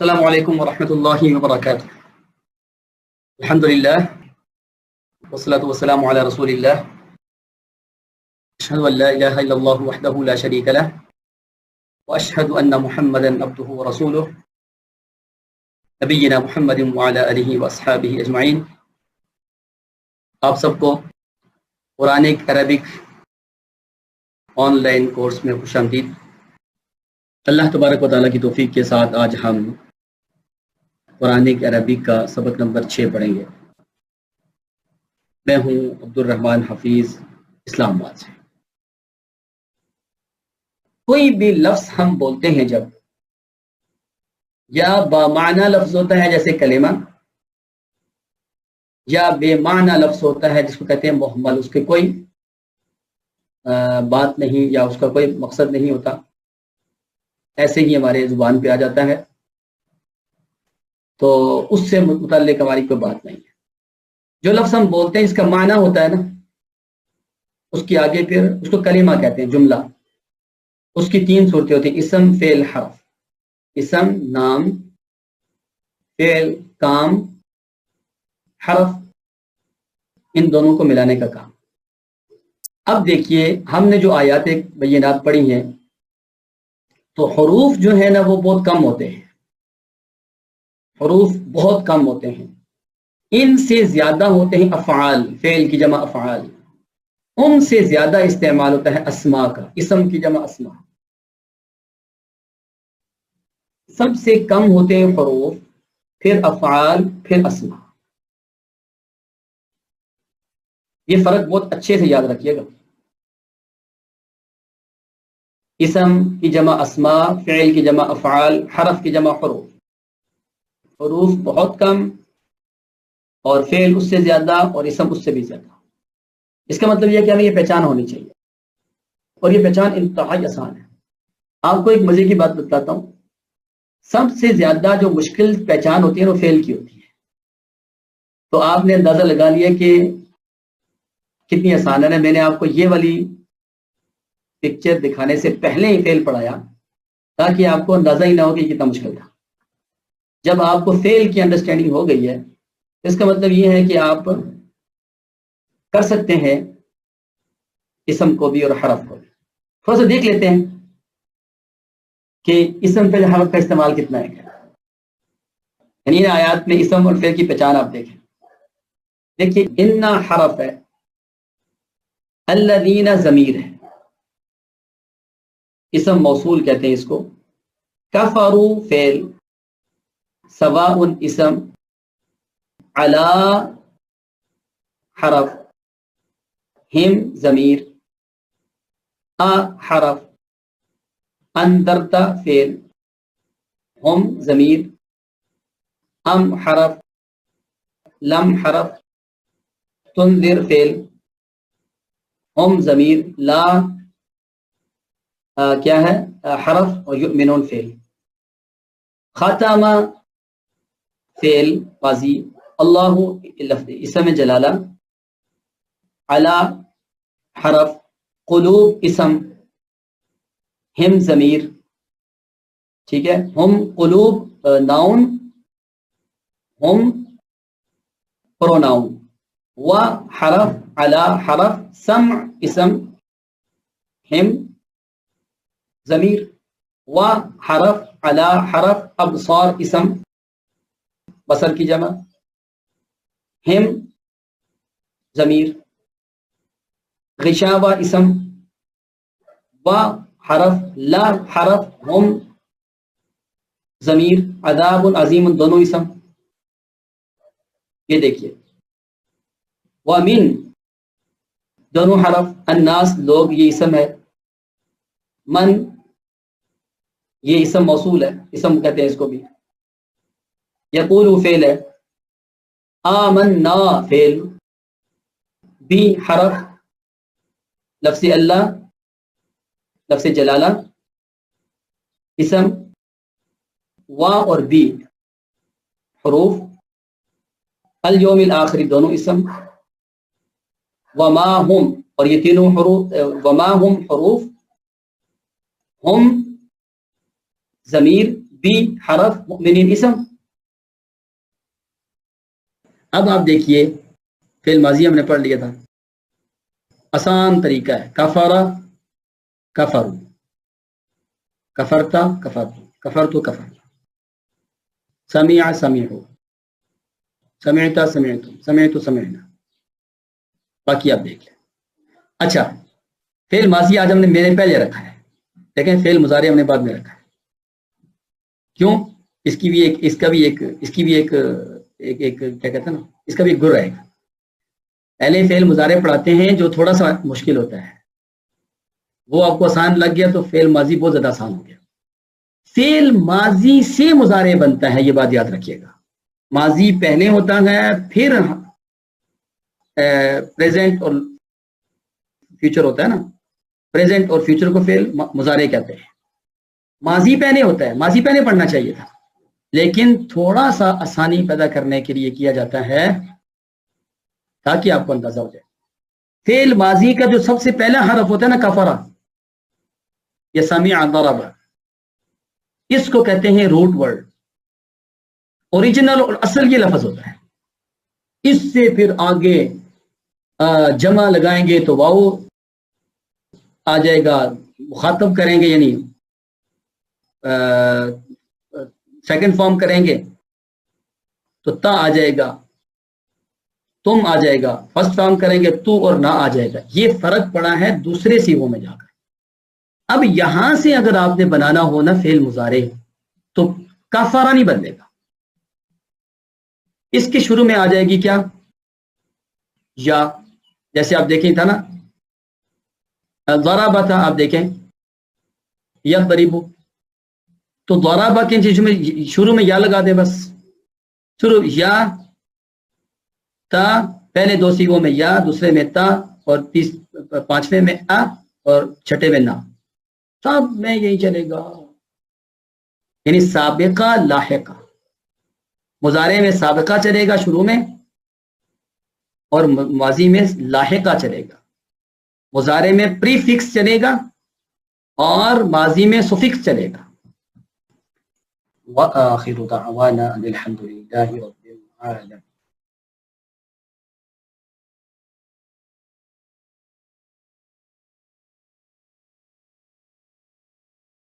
السلام علیکم ورحمۃ اللہ وبرکاتہ۔ الحمد للہ والصلاة والسلام علی رسول اللہ، اشہد ان لا الہ الا اللہ وحدہ لا شریک لہ واشہد ان محمدا عبدہ ورسولہ نبینا محمد وعلی آلہ واصحابہ اجمعین۔ آپ سب کو Quranic Arabic on line course میں خوش آمدید۔ اللہ تبارک و تعالیٰ کی توفیق کے ساتھ آج ہم قرآنک عربک کا سبق نمبر 6 پڑھیں گے۔ میں ہوں عبد الرحمن حفیظ، اسلام آباد سے۔ کوئی بھی لفظ ہم بولتے ہیں جب، یا بامعنی لفظ ہوتا ہے جیسے کلمہ، یا بے معنی لفظ ہوتا ہے جس کو کہتے ہیں محمل، اس کے کوئی بات نہیں یا اس کا کوئی مقصد نہیں ہوتا، ایسے ہی ہمارے زبان پہ آ جاتا ہے، تو اس سے متعلق ہماری کوئی بات نہیں ہے۔ جو لفظ ہم بولتے ہیں اس کا معنی ہوتا ہے نا، اس کی آگے پھر اس کو کلمہ کہتے ہیں، جملہ۔ اس کی 3 صورتیں ہوتی ہیں: اسم، فعل، حرف۔ اسم نام، فعل کام، حرف ان دونوں کو ملانے کا کام۔ اب دیکھیے ہم نے جو آیات بینات پڑھی ہیں تو حروف جو ہے نا وہ بہت کم ہوتے ہیں، حروف بہت کم ہوتے ہیں۔ ان سے زیادہ ہوتے ہیں افعال، فعل کی جمع افعال۔ ان سے زیادہ استعمال ہوتا ہے اسماء کا، اسم کی جمع اسماء۔ سب سے کم ہوتے ہیں حروف، پھر افعال، پھر اسماء۔ یہ فرق بہت اچھے سے یاد رکھیے گا۔ اسم کی جمع اسماء، فعل کی جمع افعال، حرف کی جمع حروف۔ حروف بہت کم اور فعل اس سے زیادہ اور اسم اس سے بھی زیادہ۔ اس کا مطلب یہ کہ ہمیں یہ پہچان ہونی چاہیے، اور یہ پہچان انتہائی آسان ہے۔ آپ کو ایک مزے کی بات بتاتا ہوں، سب سے زیادہ جو مشکل پہچان ہوتی ہے وہ فعل کی ہوتی ہے۔ تو آپ نے اندازہ لگا لیا کہ کتنی آسان ہے۔ میں نے آپ کو یہ والی پکچر دکھانے سے پہلے ہی فعل پڑھایا تاکہ آپ کو اندازہ ہی نہ ہو کہ کتنا مشکل تھا۔ جب آپ کو فعل کی انڈرسٹینڈنگ ہو گئی ہے، اس کا مطلب یہ ہے کہ آپ کر سکتے ہیں اسم کو بھی اور حرف کو بھی۔ تھوڑا سا دیکھ لیتے ہیں کہ اسم فعل حرف کا استعمال کتنا ہے۔ یعنی آیات میں اسم اور فعل کی پہچان آپ دیکھیں۔ دیکھیے انا حرف ہے، الذین ضمیر ہے، اسم موصول کہتے ہیں اس کو۔ کفروا فعل، سواء اسم، علی حرف، ہم ضمیر، حرف، اندرت فعل، ہم ضمیر، ام حرف، لم حرف، تنذر فعل، ہم ضمیر، لا کیا ہے حرف، اور یؤمنون فعل۔ ختم فعل ماضی، اللہ لفظ اسم جلالہ، علی حرف، قلوب اسم، ہم ضمیر، ٹھیک ہے، ہم قلوب ناؤن، ہم پروناؤن، و حرف، علی حرف، سمع اسم، ہم ضمیر، و حرف، علی حرف، ابصار اسم، بصر کی جمع، ہم ضمیر، غشاوہ اسم، و حرف، لا حرف، ہم ضمیر، عذاب عظیم دونوں اسم۔ یہ دیکھیے ومن دونوں حرف، الناس لوگ یہ اسم ہے، من یہ اسم موصول ہے، اسم کہتے ہیں اس کو بھی۔ یقول فعل ہے، آمنا فعل، بی حرف، لفظ اللہ، لفظ جلالہ، اسم، و اور بی حروف، الیوم الآخری دونوں اسم، وما ہم اور یہ تینوں حروف، وما ہم حروف، ہم ضمیر، بی حرف مؤمنین اسم. اب آپ دیکھیے فعل ماضی ہم نے پڑھ لیا تھا، آسان طریقہ ہے. کفارا کفرو، کفرتا کفرتو، کفرتو کفرتو، سمیع سمیعو، سمعتا سمعتم، سمعتو سمعنا. باقی آپ دیکھ لیں. اچھا فعل ماضی آج ہم نے میرے پہلے رکھا ہے، لیکن فعل مضارع ہم نے بعد میں رکھا ہے. کیوں؟ اس کی بھی ایک کیا کہتے ہیں نا، اس کا بھی ایک گر رہے گا. پہلے فعل مضارع پڑھاتے ہیں جو تھوڑا سا مشکل ہوتا ہے، وہ آپ کو آسان لگ گیا تو فعل ماضی بہت زیادہ آسان ہو گیا. فعل ماضی سے مضارع بنتا ہے، یہ بات یاد رکھیے گا. ماضی پہلے ہوتا ہے، پھر پریزنٹ اور فیوچر ہوتا ہے نا. پریزنٹ اور فیوچر کو فعل مضارع کہتے ہیں. ماضی پہلے ہوتا ہے، ماضی پہلے پڑھنا چاہیے تھا، لیکن تھوڑا سا آسانی پیدا کرنے کے لیے کیا جاتا ہے تاکہ آپ کو اندازہ ہو جائے. فعل ماضی کا جو سب سے پہلا حرف ہوتا ہے نا، کفرا یا سمع ضرب، اس کو کہتے ہیں روٹ ورڈ. اوریجنل اور اصل یہ لفظ ہوتا ہے. اس سے پھر آگے جمع لگائیں گے تو واؤ آ جائے گا، مخاطب کریں گے یعنی سیکنڈ فارم کریں گے تو تا آ جائے گا، تم آ جائے گا. فرسٹ فارم کریں گے تو اور نہ آ جائے گا. یہ فرق پڑا ہے دوسرے سیغوں میں جا کر. اب یہاں سے اگر آپ نے بنانا ہو نا فعل مضارع تو کفارا نہیں بن گا. اس کے شروع میں آ جائے گی کیا؟ یا. جیسے آپ دیکھیں تھا نا ضربہ تھا، آپ دیکھیں یضرب، تو ضربہ کے شروع میں یا لگا دے بس. شروع یا تا، پہلے دو سیغوں میں یا، دوسرے میں تا، اور پانچویں میں آ، اور چھٹے میں نہ. سب میں یہی چلے گا. یعنی سابقہ لاحقہ. مضارع میں سابقہ چلے گا شروع میں، اور ماضی میں لاحقہ چلے گا. مضارع میں پری فکس چلے گا اور ماضی میں سفکس چلے گا. وآخر دعوانا ان الحمد للہ رب العالمین.